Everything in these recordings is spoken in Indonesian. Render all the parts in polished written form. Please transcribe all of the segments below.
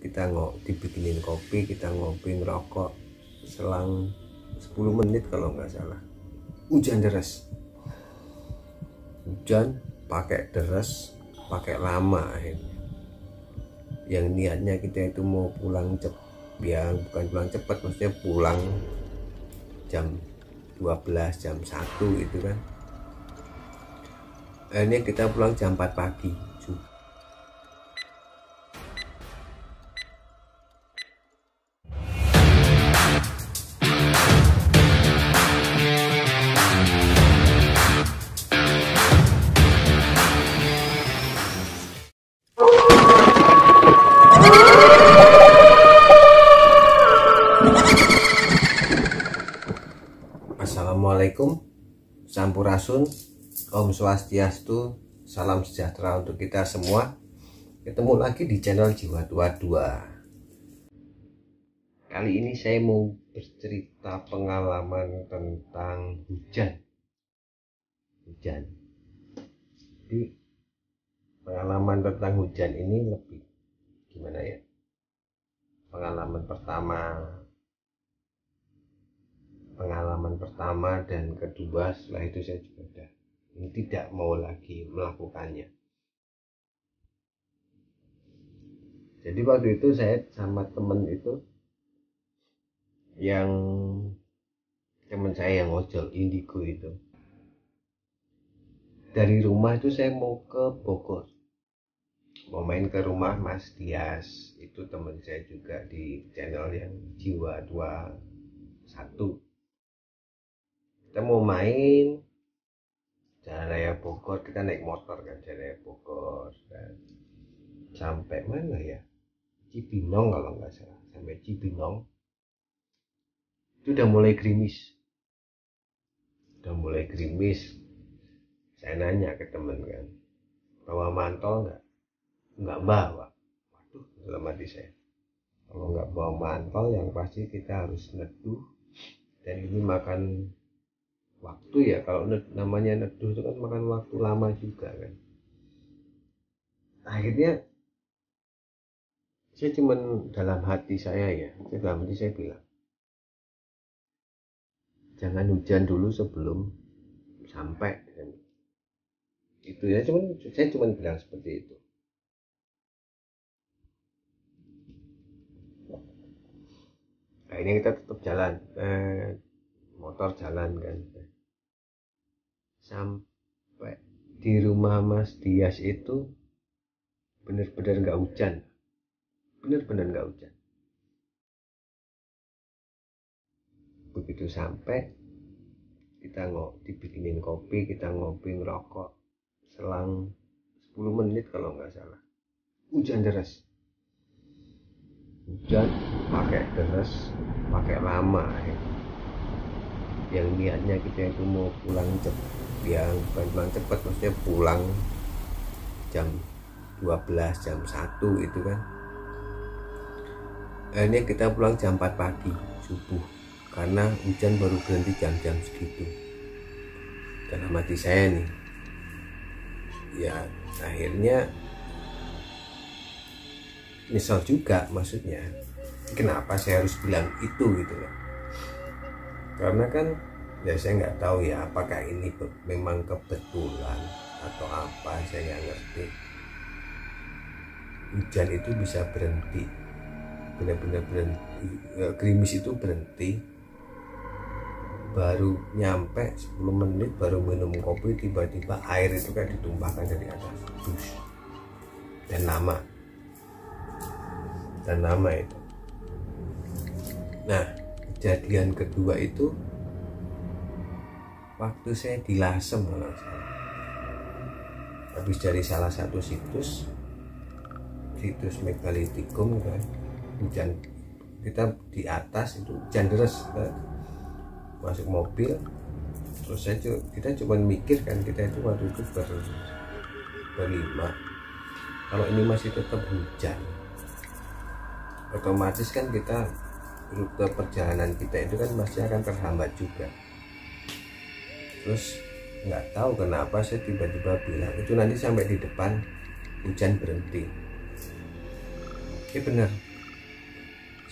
kita dibikinin kopi, kita ngopi ngerokok, selang 10 menit kalau nggak salah hujan deras, hujan pakai deras, pakai lama. Akhirnya yang niatnya kita itu mau pulang cepat, ya bukan pulang cepat, maksudnya pulang jam 12, jam 1 itu kan. Ini kita pulang jam 4 pagi. Assalamualaikum, Sampurasun, Om Swastiastu, salam sejahtera untuk kita semua. Ketemu lagi di channel Jiwa Tua 2. Kali ini saya mau bercerita pengalaman tentang hujan. Jadi pengalaman tentang hujan ini lebih gimana ya? Pengalaman pertama dan kedua, setelah itu saya juga tidak mau lagi melakukannya. Jadi waktu itu saya sama temen saya yang ojol Indigo itu, dari rumah itu saya mau ke Bogor, mau main ke rumah Mas Dias, itu teman saya juga di channel yang Jiwa 21. Kita mau main Jalan Raya Bogor, kita naik motor kan, Jalan Raya Bogor, dan sampai mana ya, Cibinong kalau nggak salah, sampai Cibinong itu udah mulai gerimis. Saya nanya ke temen kan, bawa mantol nggak bawa. Waduh, dalam hati saya, kalau nggak bawa mantol yang pasti kita harus neduh, dan ini makan waktu ya. Kalau namanya neduh itu kan makan waktu lama juga kan. Akhirnya saya cuman dalam hati saya bilang, jangan hujan dulu sebelum sampai. Itu ya, saya cuman bilang seperti itu. Akhirnya kita tetap jalan, motor jalan kan, sampai di rumah Mas Dias itu bener-bener nggak hujan. Begitu sampai, kita dibikinin kopi, kita ngopi ngerokok, selang 10 menit kalau nggak salah hujan deras, hujan pakai deras, pakai lama. Yang niatnya kita itu mau pulang cepat, ya bukan pulang cepat, maksudnya pulang jam 12, jam 1 itu kan. Ini kita pulang jam 4 pagi subuh, karena hujan baru berhenti jam-jam segitu. Dalam hati saya nih, ya akhirnya nyesel juga, maksudnya kenapa saya harus bilang itu gitu loh. Karena kan ya saya nggak tahu ya, apakah ini memang kebetulan atau apa, saya nggak ngerti. Hujan itu bisa berhenti, benar-benar berhenti, gerimis itu berhenti, baru nyampe 10 menit baru minum kopi, tiba-tiba air itu kayak ditumpahkan dari atas, dan lama itu. Nah, kejadian kedua itu waktu saya di Lasem, habis dari salah satu situs megalitikum kan, hujan, kita di atas itu hujan deras, masuk mobil, terus kita cuma mikir kan, kita itu waktu itu berlima, kalau ini masih tetap hujan, otomatis kan kita rute perjalanan kita itu kan masih akan terhambat juga. Terus nggak tahu kenapa saya tiba-tiba bilang itu nanti sampai di depan hujan berhenti. Ya benar,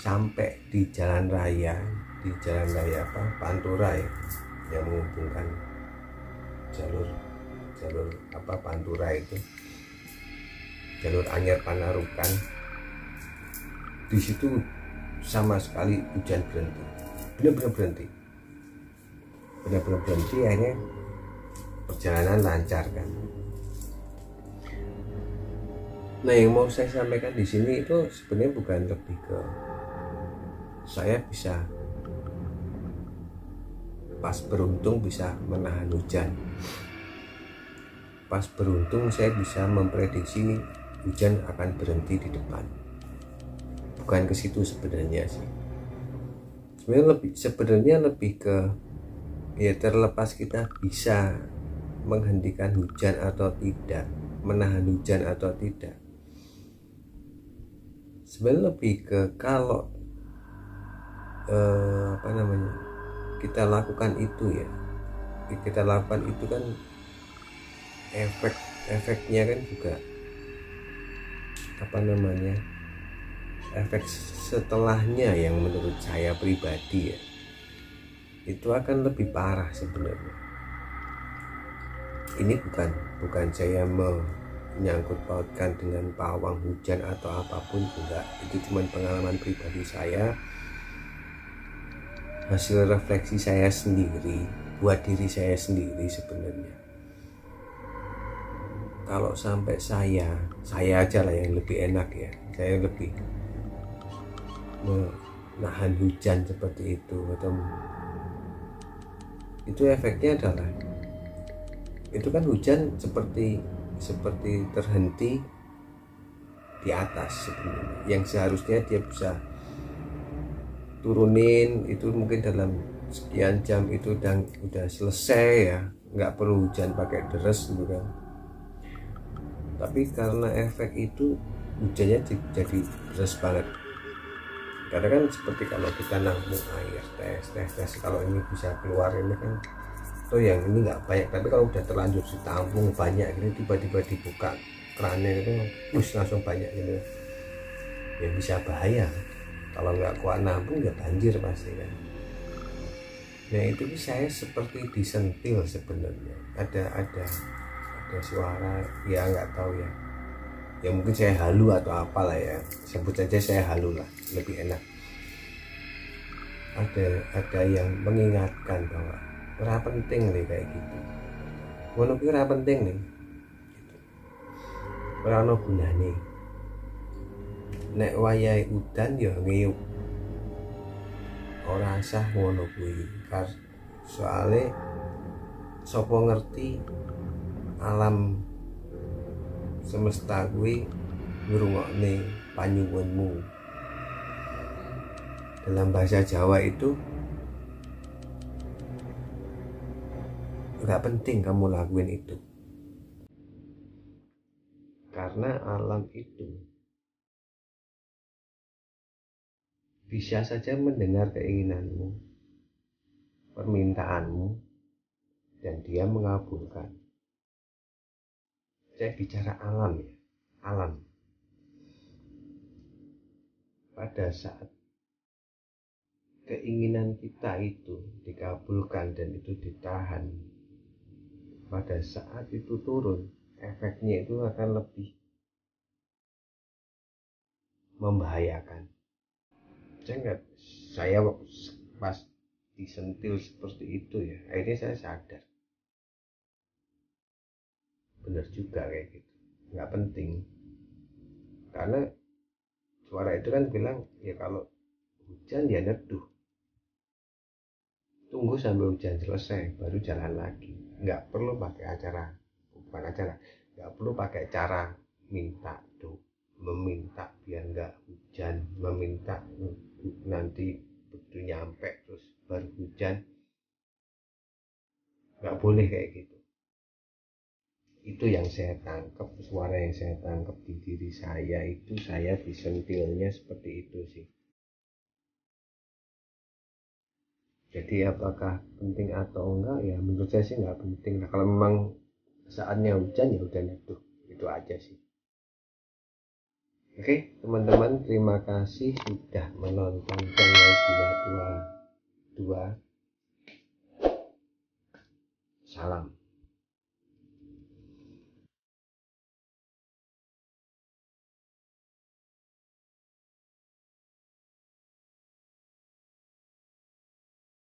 sampai di jalan raya apa, Pantura ya, yang menghubungkan jalur apa Pantura itu, jalur Anyar Panarukan. Di situ sama sekali hujan berhenti, benar-benar berhenti, akhirnya perjalanan lancar kan. Nah, yang mau saya sampaikan di sini itu sebenarnya bukan lebih ke saya bisa pas beruntung bisa menahan hujan, pas beruntung saya bisa memprediksi hujan akan berhenti di depan. Bukan ke situ sebenarnya sih. Sebenarnya lebih ke ya, terlepas kita bisa menghentikan hujan atau tidak, menahan hujan atau tidak, sebenarnya lebih ke kalau kita lakukan itu ya, kan efeknya kan juga efek setelahnya yang menurut saya pribadi ya, itu akan lebih parah sebenarnya. Ini bukan saya menyangkut pautkan dengan pawang hujan atau apapun, enggak. Itu cuma pengalaman pribadi saya, hasil refleksi saya sendiri buat diri saya sendiri sebenarnya. Kalau sampai saya aja lah yang lebih enak ya, saya lebih menahan hujan seperti itu, atau itu efeknya adalah itu kan hujan seperti terhenti di atas sebenarnya, yang seharusnya dia bisa turunin itu mungkin dalam sekian jam itu dan udah selesai ya, nggak perlu hujan pakai deres gitu kan. Tapi karena efek itu hujannya jadi deras banget, karena kan seperti kalau kita nampung air tes kalau ini bisa keluar ini kan tuh, yang ini nggak banyak, tapi kalau udah terlanjur ditampung banyak ini tiba-tiba dibuka kerannya itu langsung banyak gitu ya, bisa bahaya. Kalau nggak kuat nampung ya banjir pasti kan. Nah itu saya seperti disentil sebenarnya, ada suara ya, nggak tahu ya mungkin saya halu atau apalah ya, sebut saja saya halu lah, lebih enak. Ada yang mengingatkan bahwa ora penting nih kayak gitu, ngono ki ora penting nih, ora ono gunane. Nek wayahe udan ya ngeyuk, ora sah ngono kuwi. Soale sapa ngerti alam semesta kuwi ngrungokne panyuwunmu. Dalam bahasa Jawa itu nggak penting kamu lakuin itu, karena alam itu bisa saja mendengar keinginanmu, permintaanmu, dan dia mengabulkan. Saya bicara alam ya, alam. Pada saat keinginan kita itu dikabulkan dan itu ditahan, pada saat itu turun, efeknya itu akan lebih membahayakan. Saya pas disentil seperti itu ya, akhirnya saya sadar benar juga kayak gitu, nggak penting. Karena suara itu kan bilang ya kalau hujan ya neduh, tunggu sampai hujan selesai baru jalan lagi, nggak perlu pakai nggak perlu pakai cara meminta biar nggak hujan, meminta nanti begitu nyampe terus baru hujan, nggak boleh kayak gitu. Itu yang saya tangkap, suara yang saya tangkap di diri saya itu, saya disentilnya seperti itu sih. Jadi apakah penting atau enggak ya, menurut saya sih nggak penting. Nah, kalau memang saatnya hujan ya udah neduh, itu aja sih. Oke teman-teman, terima kasih sudah menonton channel 222. Salam.